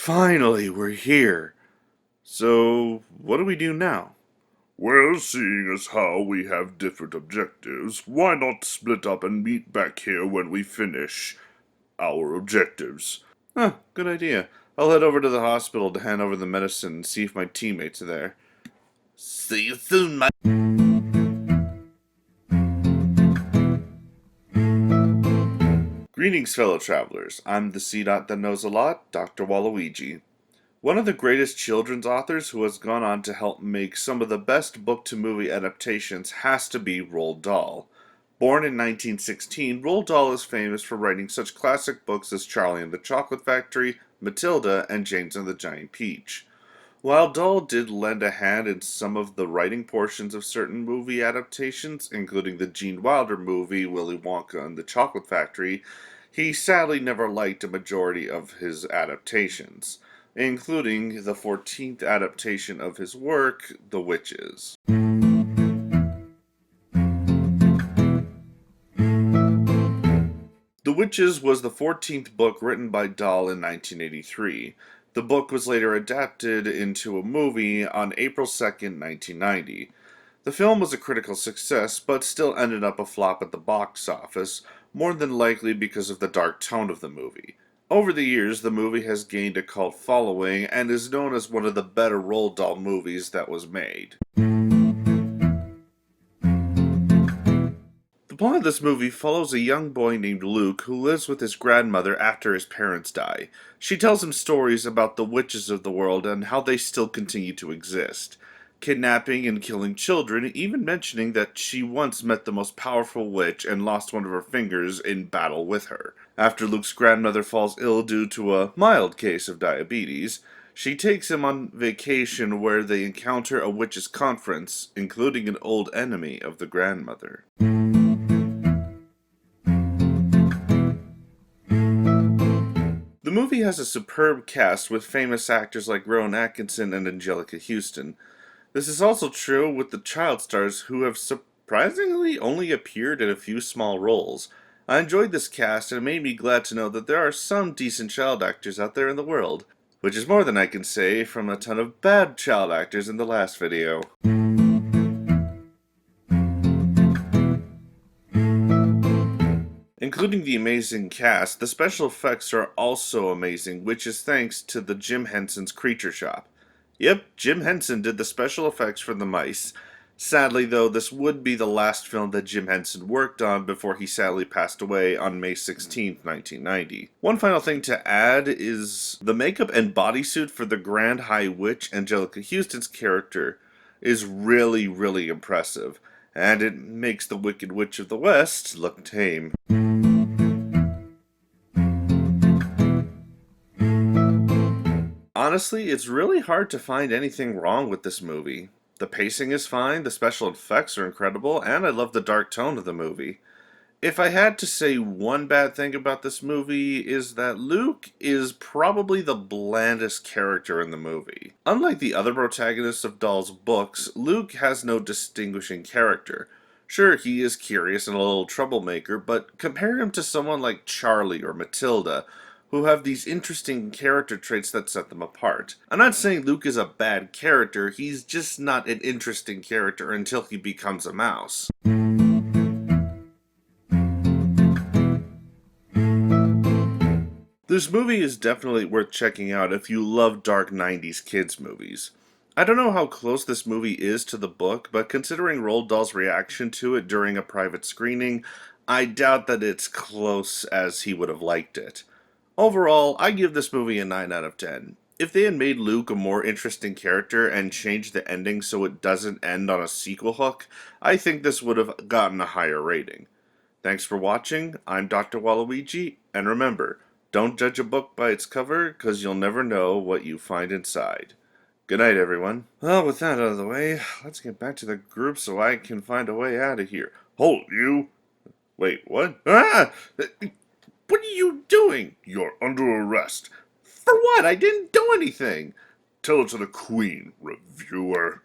Finally, we're here. So, what do we do now? Well, seeing as how we have different objectives, why not split up and meet back here when we finish our objectives? Huh, good idea. I'll head over to the hospital to hand over the medicine and see if my teammates are there. See you soon, my. Greetings, fellow travelers. I'm the C. Dot that knows a lot, Dr. Waluigi. One of the greatest children's authors who has gone on to help make some of the best book-to-movie adaptations has to be Roald Dahl. Born in 1916, Roald Dahl is famous for writing such classic books as Charlie and the Chocolate Factory, Matilda, and James and the Giant Peach. While Dahl did lend a hand in some of the writing portions of certain movie adaptations, including the Gene Wilder movie Willy Wonka and the Chocolate Factory, he sadly never liked a majority of his adaptations, including the 14th adaptation of his work, The Witches. The Witches was the 14th book written by Dahl in 1983. The book was later adapted into a movie on April 2nd, 1990. The film was a critical success, but still ended up a flop at the box office, more than likely because of the dark tone of the movie. Over the years, the movie has gained a cult following and is known as one of the better Roald Dahl movies that was made. The plot of this movie follows a young boy named Luke who lives with his grandmother after his parents die. She tells him stories about the witches of the world and how they still continue to exist, kidnapping and killing children, even mentioning that she once met the most powerful witch and lost one of her fingers in battle with her. After Luke's grandmother falls ill due to a mild case of diabetes, she takes him on vacation where they encounter a witches' conference, including an old enemy of the grandmother. The movie has a superb cast with famous actors like Rowan Atkinson and Angelica Houston. This is also true with the child stars who have surprisingly only appeared in a few small roles. I enjoyed this cast and it made me glad to know that there are some decent child actors out there in the world, which is more than I can say from a ton of bad child actors in the last video. Including the amazing cast, the special effects are also amazing, which is thanks to the Jim Henson's Creature Shop. Yep, Jim Henson did the special effects for the mice. Sadly, though, this would be the last film that Jim Henson worked on before he sadly passed away on May 16th, 1990. One final thing to add is the makeup and bodysuit for the Grand High Witch, Angelica Houston's character, is really impressive, and it makes the Wicked Witch of the West look tame. Honestly, it's really hard to find anything wrong with this movie. The pacing is fine, the special effects are incredible, and I love the dark tone of the movie. If I had to say one bad thing about this movie is that Luke is probably the blandest character in the movie. Unlike the other protagonists of Dahl's books, Luke has no distinguishing character. Sure, he is curious and a little troublemaker, but compare him to someone like Charlie or Matilda, who have these interesting character traits that set them apart. I'm not saying Luke is a bad character, he's just not an interesting character until he becomes a mouse. This movie is definitely worth checking out if you love dark 90s kids movies. I don't know how close this movie is to the book, but considering Roald Dahl's reaction to it during a private screening, I doubt that it's close as he would have liked it. Overall, I give this movie a 9 out of 10. If they had made Luke a more interesting character and changed the ending so it doesn't end on a sequel hook, I think this would have gotten a higher rating. Thanks for watching, I'm Dr. Waluigi, and remember, don't judge a book by its cover, because you'll never know what you find inside. Good night, everyone. Well, with that out of the way, let's get back to the group so I can find a way out of here. Hold you! Wait, what? Ah! What are you doing? You're under arrest. For what? I didn't do anything. Tell it to the Queen, reviewer.